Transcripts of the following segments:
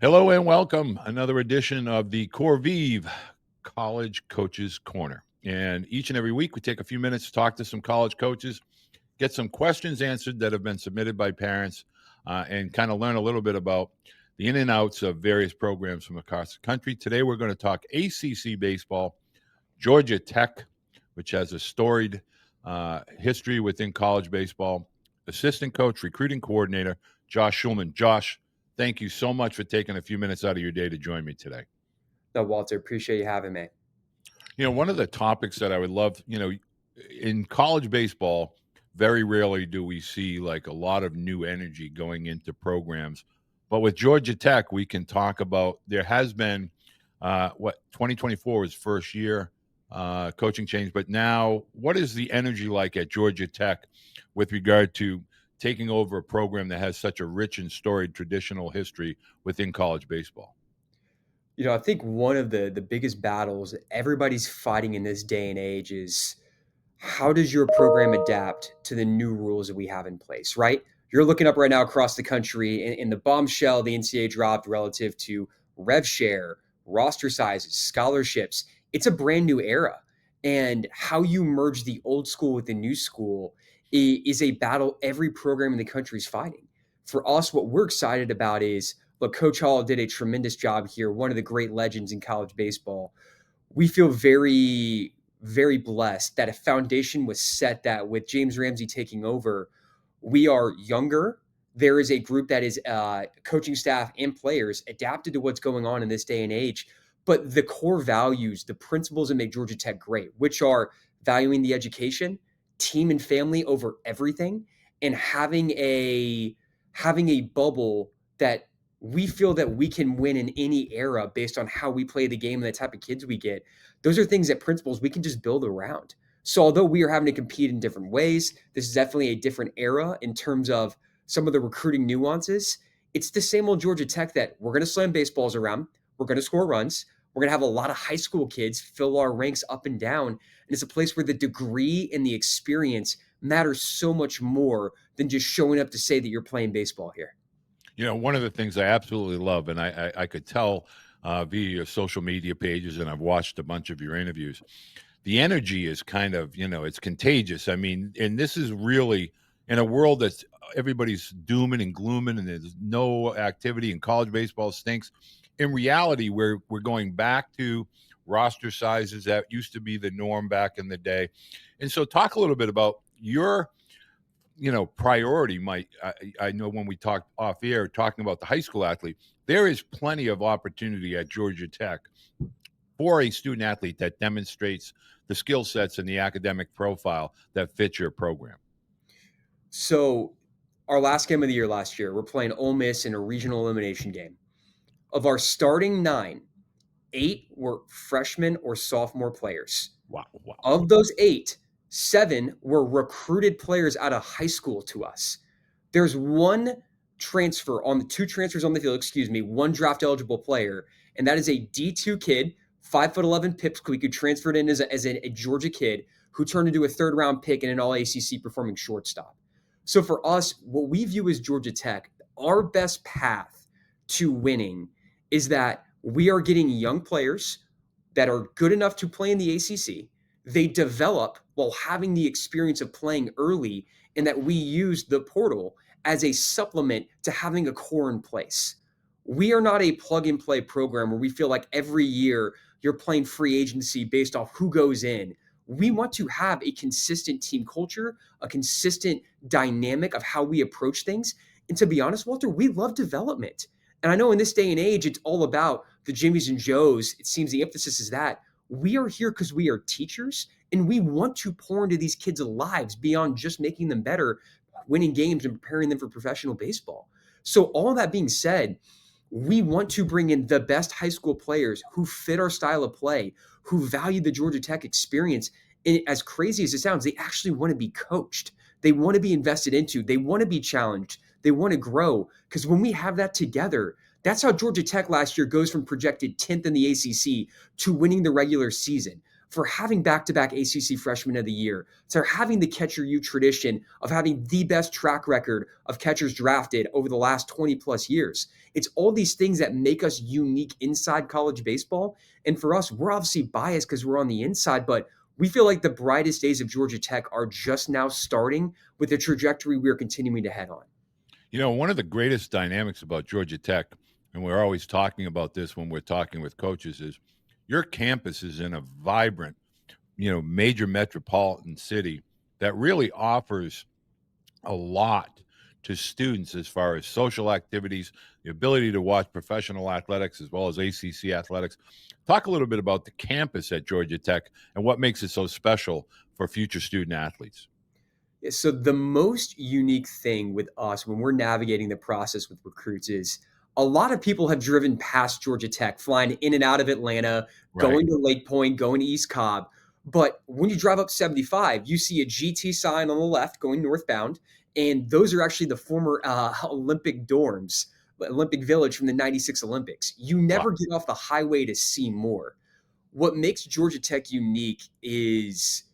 Hello and welcome. Another edition of the CorVive College Coaches Corner. And each and every week, we take a few minutes to talk to some college coaches, get some questions answered that have been submitted by parents, and kind of learn a little bit about the in and outs of various programs from across the country. Today, we're going to talk ACC baseball, Georgia Tech, which has a storied history within college baseball, assistant coach, recruiting coordinator, Josh Schulman. Josh, thank you so much for taking a few minutes out of your day to join me today. No, Walter, appreciate you having me. One of the topics that I would love, in college baseball, very rarely do we see like a lot of new energy going into programs. But with Georgia Tech, we can talk about there has been 2024 was first year coaching change. But now, what is the energy like at Georgia Tech with regard to taking over a program that has such a rich and storied traditional history within college baseball? I think one of the biggest battles that everybody's fighting in this day and age is how does your program adapt to the new rules that we have in place, right? You're looking up right now across the country in the bombshell the NCAA dropped relative to rev share, roster sizes, scholarships. It's a brand new era. And how you merge the old school with the new school is a battle every program in the country is fighting. For us, what we're excited about is, look, Coach Hall did a tremendous job here, one of the great legends in college baseball. We feel very, very blessed that a foundation was set that with James Ramsey taking over, we are younger. There is a group that is coaching staff and players adapted to what's going on in this day and age. But the core values, the principles that make Georgia Tech great, which are valuing the education, team and family over everything, and having a bubble that we feel that we can win in any era based on how we play the game and the type of kids we get. Those are things that principles we can just build around. So although we are having to compete in different ways, this is definitely a different era in terms of some of the recruiting nuances. It's the same old Georgia Tech that we're going to slam baseballs around. We're going to score runs. We're going to have a lot of high school kids fill our ranks up and down. And it's a place where the degree and the experience matters so much more than just showing up to say that you're playing baseball here. One of the things I absolutely love, and I could tell via your social media pages, and I've watched a bunch of your interviews, the energy is kind of, it's contagious. I mean, and this is really in a world that's everybody's dooming and glooming and there's no activity and college baseball stinks. In reality, we're going back to roster sizes that used to be the norm back in the day. And so talk a little bit about your priority. I know when we talked off air talking about the high school athlete, there is plenty of opportunity at Georgia Tech for a student athlete that demonstrates the skill sets and the academic profile that fits your program. So our last game of the year last year, we're playing Ole Miss in a regional elimination game. Of our starting 9, 8 were freshmen or sophomore players. Wow. Of those 8, 7 were recruited players out of high school to us. There's one transfer on the 2 transfers on the field, one draft eligible player, and that is a D2 kid, 5'11" pipsqueak who transferred in as a Georgia kid who turned into a third round pick and an all ACC performing shortstop. So for us, what we view as Georgia Tech, our best path to winning is that we are getting young players that are good enough to play in the ACC. They develop while having the experience of playing early, and that we use the portal as a supplement to having a core in place. We are not a plug and play program where we feel like every year you're playing free agency based off who goes in. We want to have a consistent team culture, a consistent dynamic of how we approach things. And to be honest, Walter, we love development. And I know in this day and age, it's all about the Jimmies and Joes. It seems the emphasis is that. We are here because we are teachers and we want to pour into these kids' lives beyond just making them better, winning games and preparing them for professional baseball. So all that being said, we want to bring in the best high school players who fit our style of play, who value the Georgia Tech experience. And as crazy as it sounds, they actually want to be coached. They want to be invested into. They want to be challenged. They want to grow. Because when we have that together, that's how Georgia Tech last year goes from projected 10th in the ACC to winning the regular season. for having back-to-back ACC Freshman of the Year, to having the Catcher U tradition of having the best track record of catchers drafted over the last 20 plus years. It's all these things that make us unique inside college baseball. And for us, we're obviously biased because we're on the inside, but we feel like the brightest days of Georgia Tech are just now starting with the trajectory we're continuing to head on. One of the greatest dynamics about Georgia Tech, and we're always talking about this when we're talking with coaches, is your campus is in a vibrant, major metropolitan city that really offers a lot to students as far as social activities, the ability to watch professional athletics as well as ACC athletics. Talk a little bit about the campus at Georgia Tech and what makes it so special for future student athletes. So the most unique thing with us when we're navigating the process with recruits is a lot of people have driven past Georgia Tech, flying in and out of Atlanta, Right. going to Lake Point, going to East Cobb. But when you drive up 75, you see a GT sign on the left going northbound, and those are actually the former Olympic dorms, Olympic Village from the '96 Olympics. You Wow. never get off the highway to see more. What makes Georgia Tech unique is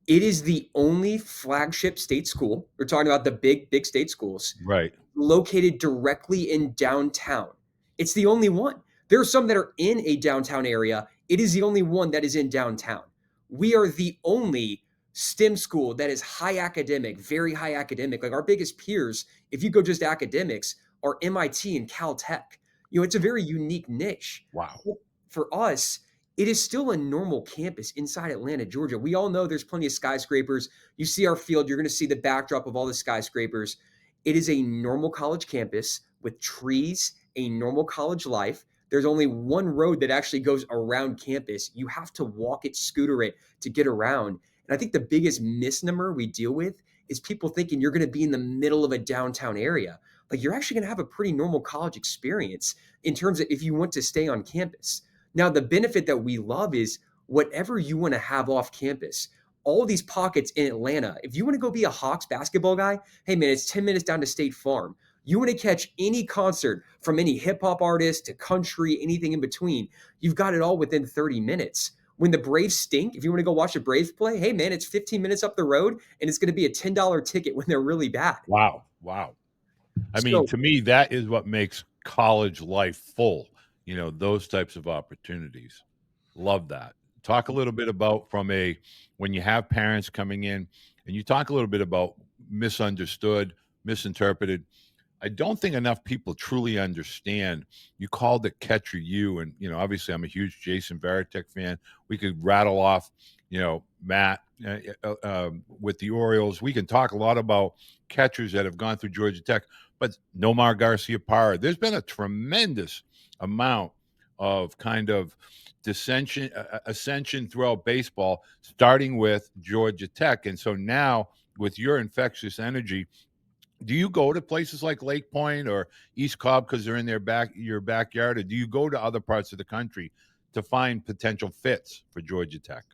it is the only flagship state school. We're talking about the big state schools Right. located directly in downtown. It's the only one. There are some that are in a downtown area. It is the only one that is in downtown. We are the only STEM school that is high academic, very high academic. Like our biggest peers, if you go just academics, are MIT and Caltech. It's a very unique niche. Wow. For us, it is still a normal campus inside Atlanta, Georgia. We all know there's plenty of skyscrapers. You see our field, you're going to see the backdrop of all the skyscrapers. It is a normal college campus with trees, a normal college life. There's only one road that actually goes around campus. You have to walk it, scooter it to get around. And I think the biggest misnomer we deal with is people thinking you're going to be in the middle of a downtown area. Like you're actually going to have a pretty normal college experience in terms of if you want to stay on campus. Now, the benefit that we love is whatever you want to have off campus, all these pockets in Atlanta. If you want to go be a Hawks basketball guy, hey man, it's 10 minutes down to State Farm. You want to catch any concert from any hip hop artist to country, anything in between, you've got it all within 30 minutes. When the Braves stink, if you want to go watch the Braves play, hey man, it's 15 minutes up the road and it's going to be a $10 ticket when they're really bad. Wow. Wow. I mean, So to me, that is what makes college life full, those types of opportunities. Love that. Talk a little bit about when you have parents coming in and you talk a little bit about misunderstood, misinterpreted. I don't think enough people truly understand. You called it Catcher U, and obviously I'm a huge Jason Varitek fan. We could rattle off, Matt with the Orioles. We can talk a lot about catchers that have gone through Georgia Tech, but Nomar Garcia Parra. There's been a tremendous amount of kind of ascension throughout baseball, starting with Georgia Tech, and so now with your infectious energy. Do you go to places like Lake Point or East Cobb because they're in your backyard, or do you go to other parts of the country to find potential fits for Georgia Tech?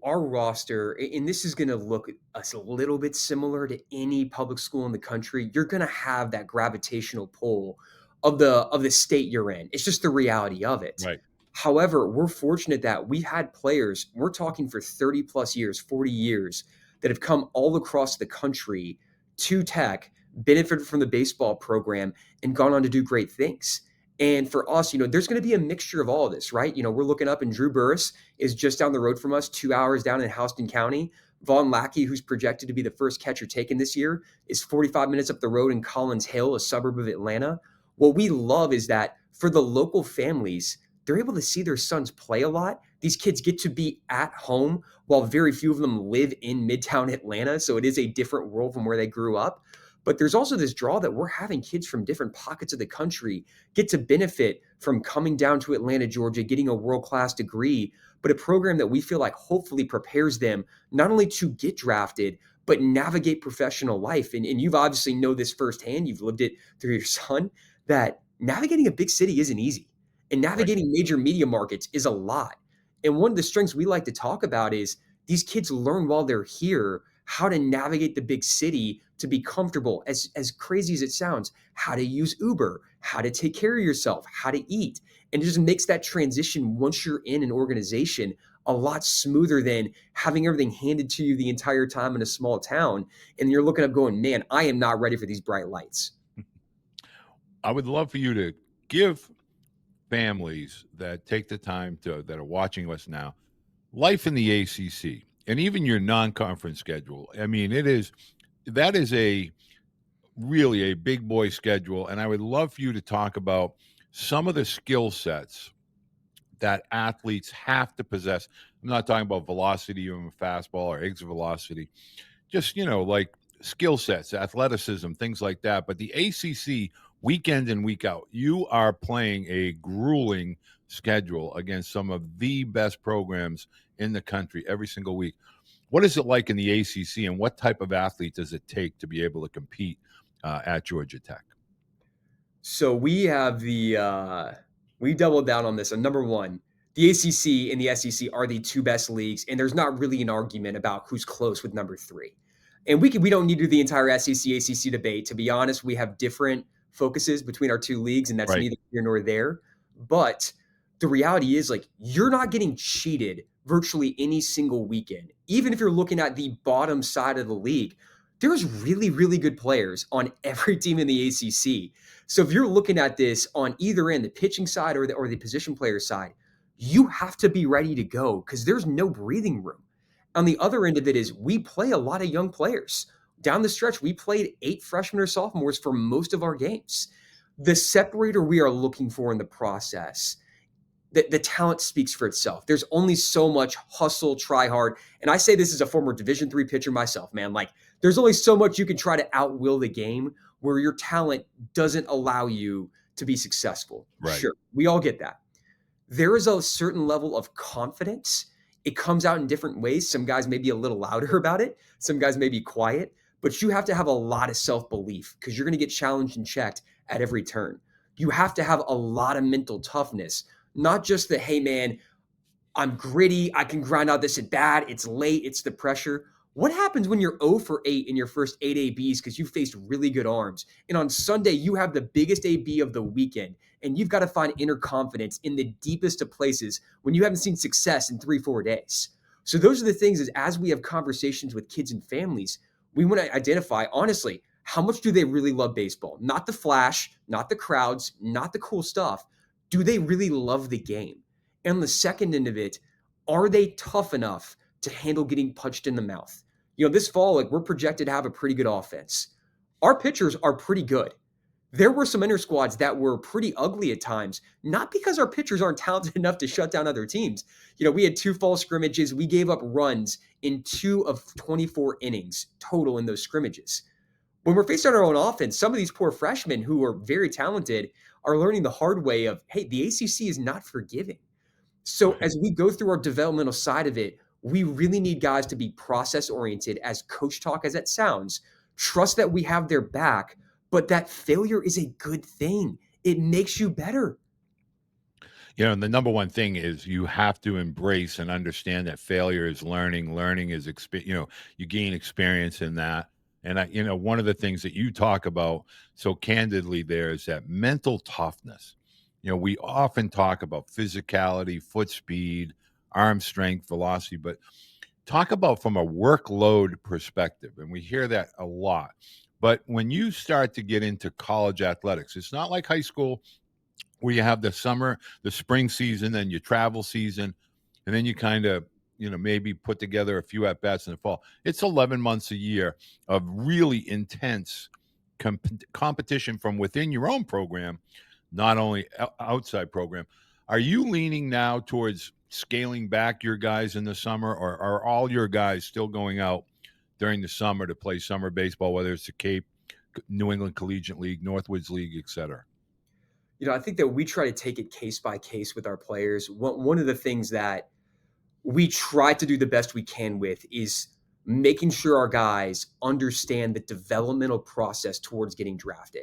Our roster, and this is going to look a little bit similar to any public school in the country. You're going to have that gravitational pull of the state you're in. It's just the reality of it. Right. However, we're fortunate that we had players. We're talking for 30 plus years, 40 years that have come all across the country to Tech, benefited from the baseball program, and gone on to do great things. And for us, there's going to be a mixture of all of this, right? We're looking up, and Drew Burris is just down the road from us, 2 hours down in Houston County. Vaughn Lackey, who's projected to be the first catcher taken this year, is 45 minutes up the road in Collins Hill, a suburb of Atlanta. What we love is that for the local families, they're able to see their sons play a lot. These kids get to be at home while very few of them live in Midtown Atlanta. So it is a different world from where they grew up. But there's also this draw that we're having kids from different pockets of the country get to benefit from coming down to Atlanta, Georgia, getting a world-class degree, but a program that we feel like hopefully prepares them not only to get drafted, but navigate professional life. And you've obviously know this firsthand. You've lived it through your son, that navigating a big city isn't easy. And Right. navigating major media markets is a lot. And one of the strengths we like to talk about is these kids learn while they're here how to navigate the big city to be comfortable, as crazy as it sounds, how to use Uber, how to take care of yourself, how to eat. And it just makes that transition once you're in an organization a lot smoother than having everything handed to you the entire time in a small town. And you're looking up going, man, I am not ready for these bright lights. I would love for you to give families that take the time that are watching us now life in the ACC and even your non-conference schedule. I mean, that is a really a big boy schedule, and I would love for you to talk about some of the skill sets that athletes have to possess. I'm not talking about velocity of a fastball or exit velocity, just like skill sets, athleticism, things like that. But the ACC, week in and week out, you are playing a grueling schedule against some of the best programs in the country every single week. What is it like in the ACC, and what type of athlete does it take to be able to compete at Georgia Tech? So we doubled down on this. And number one, the ACC and the SEC are the two best leagues, and there's not really an argument about who's close with number three. And we don't need to do the entire SEC ACC debate. To be honest, we have different focuses between our two leagues, and that's Right. neither here nor there. But the reality is, like, you're not getting cheated virtually any single weekend. Even if you're looking at the bottom side of the league, there's really, really good players on every team in the ACC. So if you're looking at this on either end, the pitching side or the position player side, you have to be ready to go because there's no breathing room. On the other end of it is we play a lot of young players. Down the stretch, we played 8 freshmen or sophomores for most of our games. The separator we are looking for in the process, the talent speaks for itself. There's only so much hustle, try hard. And I say this as a former Division III pitcher myself, man. Like, there's only so much you can try to outwill the game where your talent doesn't allow you to be successful. Right. Sure, we all get that. There is a certain level of confidence. It comes out in different ways. Some guys may be a little louder about it, some guys may be quiet, but you have to have a lot of self belief because you're going to get challenged and checked at every turn. You have to have a lot of mental toughness, not just the, hey, man, I'm gritty. I can grind out this at bat. It's late. It's the pressure. What happens when you're 0 for 8 in your first 8 ABs because you faced really good arms? And on Sunday, you have the biggest AB of the weekend, and you've got to find inner confidence in the deepest of places when you haven't seen success in 3-4 days. So those are the things as we have conversations with kids and families, we want to identify, honestly, how much do they really love baseball? Not the flash, not the crowds, not the cool stuff. Do they really love the game? And the second end of it, are they tough enough to handle getting punched in the mouth? This fall, like, we're projected to have a pretty good offense. Our pitchers are pretty good. There were some inter squads that were pretty ugly at times, not because our pitchers aren't talented enough to shut down other teams. We had 2 fall scrimmages. We gave up runs in 2 of 24 innings total in those scrimmages. When we're faced on our own offense, some of these poor freshmen who are very talented are learning the hard way of, hey, the ACC is not forgiving. So Right. as we go through our developmental side of it, we really need guys to be process oriented, as coach talk as that sounds. Trust that we have their back, but that failure is a good thing. It makes you better. And the number one thing is you have to embrace and understand that failure is learning. Learning is you gain experience in that. And one of the things that you talk about so candidly there is that mental toughness. We often talk about physicality, foot speed, arm strength, velocity, but talk about from a workload perspective. And we hear that a lot. But when you start to get into college athletics, it's not like high school where you have the summer, the spring season, then your travel season, and then you kind of, maybe put together a few at bats in the fall. It's 11 months a year of really intense competition from within your own program, not only outside program. Are you leaning now towards scaling back your guys in the summer, or are all your guys still going out during the summer to play summer baseball, whether it's the Cape, New England Collegiate League, Northwoods League, et cetera? I think that we try to take it case by case with our players. One of the things that we try to do the best we can with is making sure our guys understand the developmental process towards getting drafted.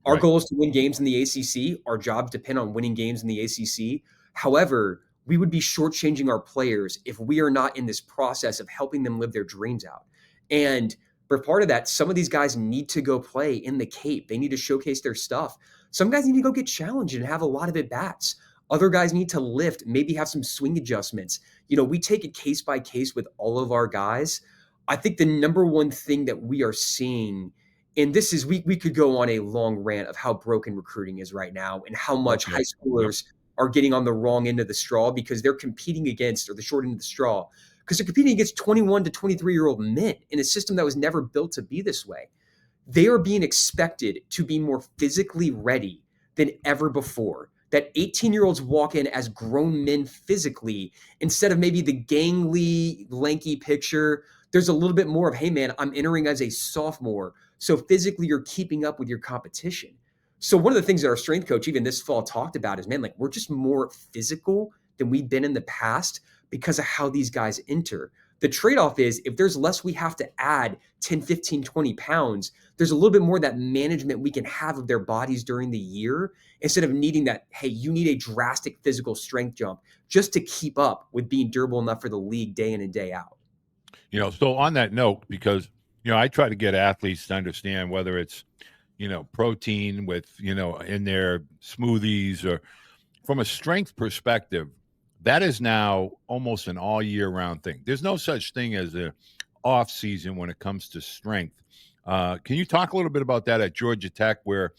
Our Right. goal is to win games in the ACC. Our jobs depend on winning games in the ACC. However, we would be shortchanging our players if we are not in this process of helping them live their dreams out. And for part of that, some of these guys need to go play in the Cape. They need to showcase their stuff. Some guys need to go get challenged and have a lot of at bats. Other guys need to lift, maybe have some swing adjustments. We take it case by case with all of our guys. I think the number one thing that we are seeing, and this is, we could go on a long rant of how broken recruiting is right now and how much high Okay. Yep. schoolers are getting on the wrong end of the straw because they're competing against, or the short end of the straw, because they're competing against 21 to 23-year-old men in a system that was never built to be this way. They are being expected to be more physically ready than ever before. That 18-year-olds walk in as grown men physically instead of maybe the gangly, lanky picture. There's a little bit more of, hey, man, I'm entering as a sophomore. So physically, you're keeping up with your competition. So one of the things that our strength coach, even this fall, talked about is, man, like, we're just more physical than we've been in the past because of how these guys enter. The trade-off is, if there's less we have to add 10, 15, 20 pounds, there's a little bit more of that management we can have of their bodies during the year instead of needing that, hey, you need a drastic physical strength jump just to keep up with being durable enough for the league day in and day out. So on that note, because I try to get athletes to understand whether it's protein with in their smoothies, or from a strength perspective, that is now almost an all year round thing. There's no such thing as a off season when it comes to strength. Can you talk a little bit about that at Georgia Tech, where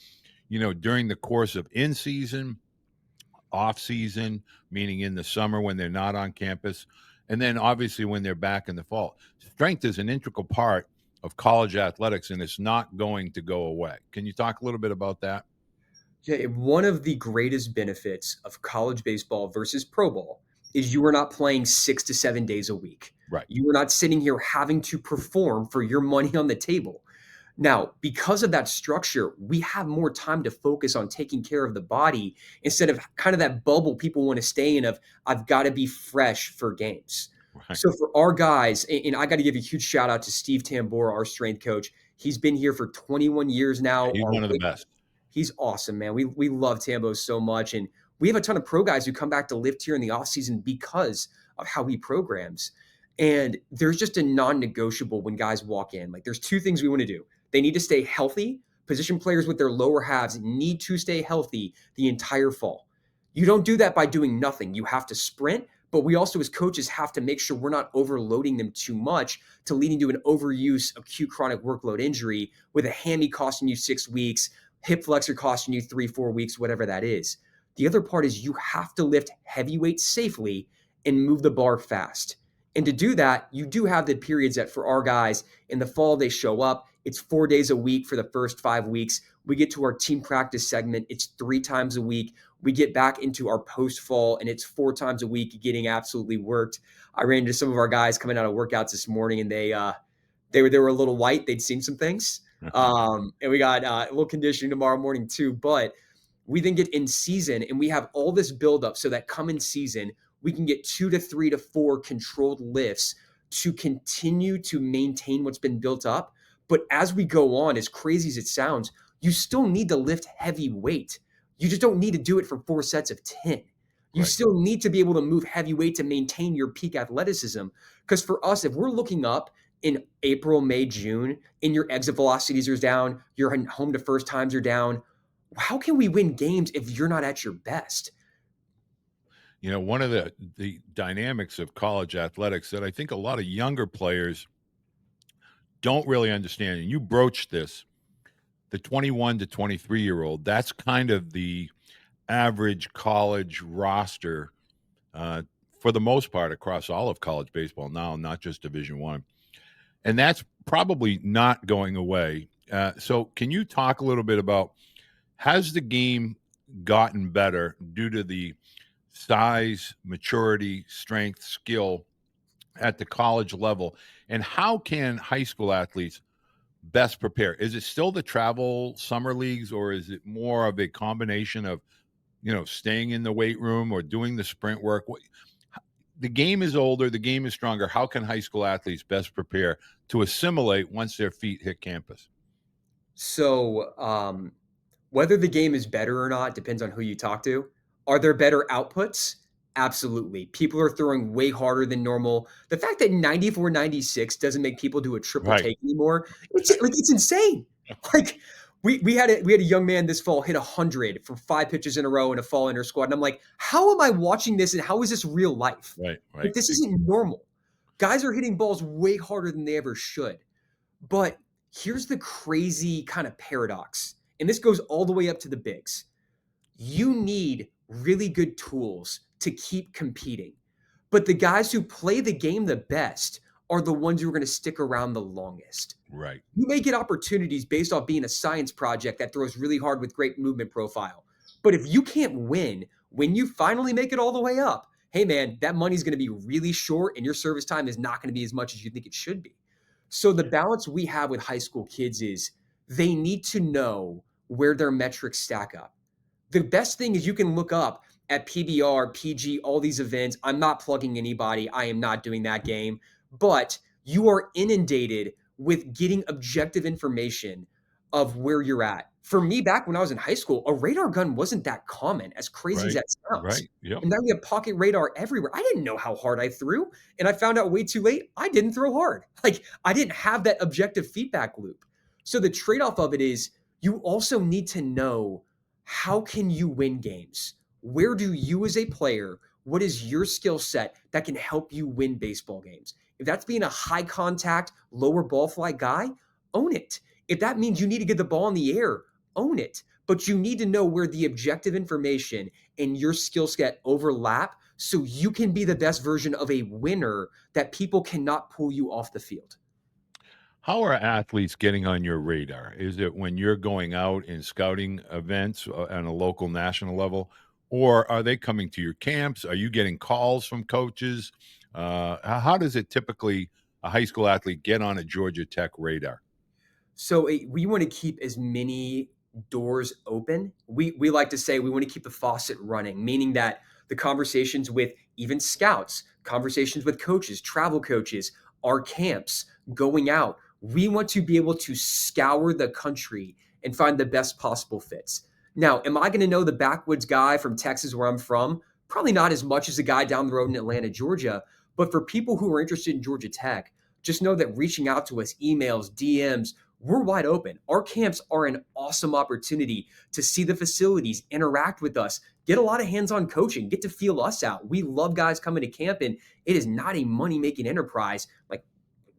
during the course of in season, off season, meaning in the summer when they're not on campus, and then obviously when they're back in the fall, strength is an integral part of college athletics, and it's not going to go away. Can you talk a little bit about that? Yeah, one of the greatest benefits of college baseball versus pro ball is you are not playing 6 to 7 days a week. Right. You are not sitting here having to perform for your money on the table. Now, because of that structure, we have more time to focus on taking care of the body instead of kind of that bubble people want to stay in of, I've got to be fresh for games. Right. So for our guys, and I got to give a huge shout out to Steve Tambora, our strength coach. He's been here for 21 years now. He's one of the best. He's awesome, man. We love Tambo so much. And we have a ton of pro guys who come back to lift here in the offseason because of how he programs. And there's just a non-negotiable when guys walk in. Like, there's two things we want to do. They need to stay healthy. Position players with their lower halves need to stay healthy the entire fall. You don't do that by doing nothing. You have to sprint, but we also, as coaches, have to make sure we're not overloading them too much to leading to an overuse acute chronic workload injury with a hammy costing you 6 weeks, hip flexor costing you 3-4 weeks, whatever that is. The other part is you have to lift heavy weights safely and move the bar fast. And to do that, you do have the periods that for our guys in the fall, they show up. It's 4 days a week for the first 5 weeks. We get to our team practice segment. It's 3 times a week. We get back into our post fall and it's 4 times a week getting absolutely worked. I ran into some of our guys coming out of workouts this morning and they were a little white. They'd seen some things. And we got a little conditioning tomorrow morning too, but we then get in season and we have all this buildup so that come in season, we can get 2 to 3 to 4 controlled lifts to continue to maintain what's been built up. But as we go on, as crazy as it sounds, you still need to lift heavy weight. You just don't need to do it for 4 sets of 10. You Right. still need to be able to move heavy weight to maintain your peak athleticism. Because for us, if we're looking up in April, May, June, and your exit velocities are down, your home to first times are down, how can we win games if you're not at your best? One of the dynamics of college athletics that I think a lot of younger players don't really understand, and you broached this, the 21 to 23-year-old, that's kind of the average college roster uh, for the most part across all of college baseball now, not just Division One, and that's probably not going away. So, can you talk a little bit about, has the game gotten better due to the size, maturity, strength, skill at the college level, and how can high school athletes best prepare? Is it still the travel summer leagues, or is it more of a combination of staying in the weight room or doing the sprint work? The game is older, the game is stronger. How can high school athletes best prepare to assimilate once their feet hit campus? So, whether the game is better or not depends on who you talk to. Are there better outputs? Absolutely. People are throwing way harder than normal. The fact that 94-96 doesn't make people do a triple Right. take anymore, it's insane. Like we had a young man this fall hit 100 for 5 pitches in a row in a fall inter squad. And I'm like, how am I watching this and how is this real life? Right. Like Right. this isn't normal. Guys are hitting balls way harder than they ever should. But here's the crazy kind of paradox. And this goes all the way up to the bigs. You need really good tools to keep competing. But the guys who play the game the best are the ones who are going to stick around the longest. Right. You may get opportunities based off being a science project that throws really hard with great movement profile. But if you can't win when you finally make it all the way up, hey man, that money's going to be really short and your service time is not going to be as much as you think it should be. So the balance we have with high school kids is they need to know where their metrics stack up. The best thing is you can look up at PBR, PG, all these events. I'm not plugging anybody. I am not doing that game. But you are inundated with getting objective information of where you're at. For me, back when I was in high school, a radar gun wasn't that common, as crazy as Right. that sounds. Right. Yep. And now we have pocket radar everywhere. I didn't know how hard I threw. And I found out way too late, I didn't throw hard. Like I didn't have that objective feedback loop. So the trade off of it is you also need to know how can you win games? Where do you as a player, what is your skill set that can help you win baseball games? If that's being a high contact, lower ball flight guy, own it. If that means you need to get the ball in the air, own it. But you need to know where the objective information and your skill set overlap so you can be the best version of a winner that people cannot pull you off the field. How are athletes getting on your radar? Is it when you're going out in scouting events on a local, national level, or are they coming to your camps? Are you getting calls from coaches? How does it typically a high school athlete get on a Georgia Tech radar? So we want to keep as many doors open. We like to say we want to keep the faucet running, meaning that the conversations with even scouts, conversations with coaches, travel coaches, our camps, going out. We want to be able to scour the country and find the best possible fits. Now, am I going to know the backwoods guy from Texas where I'm from? Probably not as much as the guy down the road in Atlanta, Georgia. But for people who are interested in Georgia Tech, just know that reaching out to us, emails, DMs, we're wide open. Our camps are an awesome opportunity to see the facilities, interact with us, get a lot of hands-on coaching, get to feel us out. We love guys coming to camp, and it is not a money-making enterprise. Like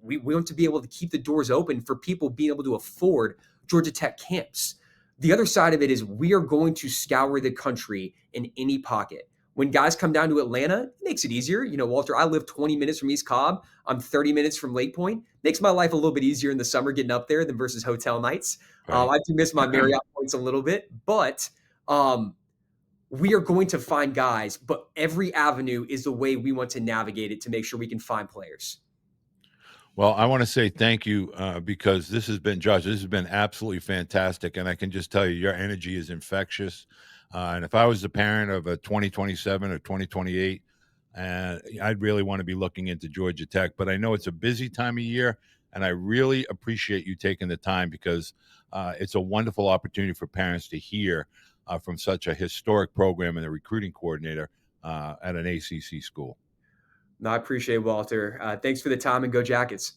we want to be able to keep the doors open for people being able to afford Georgia Tech camps. The other side of it is we are going to scour the country in any pocket. When guys come down to Atlanta, it makes it easier. You know, Walter, I live 20 minutes from East Cobb. I'm 30 minutes from Lake Point. Makes my life a little bit easier in the summer getting up there than versus hotel nights. Right. I do miss my Marriott points a little bit, but we are going to find guys, but every avenue is the way we want to navigate it to make sure we can find players. Well, I want to say thank you because this has been, Josh, this has been absolutely fantastic. And I can just tell you, your energy is infectious. And if I was the parent of a 2027 or 2028, I'd really want to be looking into Georgia Tech. But I know it's a busy time of year, and I really appreciate you taking the time because it's a wonderful opportunity for parents to hear from such a historic program and a recruiting coordinator at an ACC school. No, I appreciate it, Walter. Thanks for the time and go Jackets.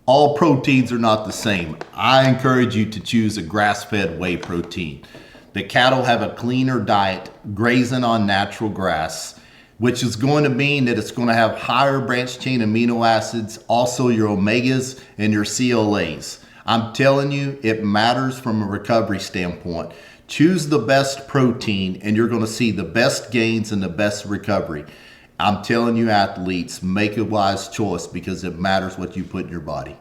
All proteins are not the same. I encourage you to choose a grass-fed whey protein. The cattle have a cleaner diet, grazing on natural grass, which is going to mean that it's going to have higher branched chain amino acids, also your omegas and your CLAs. I'm telling you, it matters from a recovery standpoint. Choose the best protein and you're going to see the best gains and the best recovery. I'm telling you, athletes, make a wise choice because it matters what you put in your body.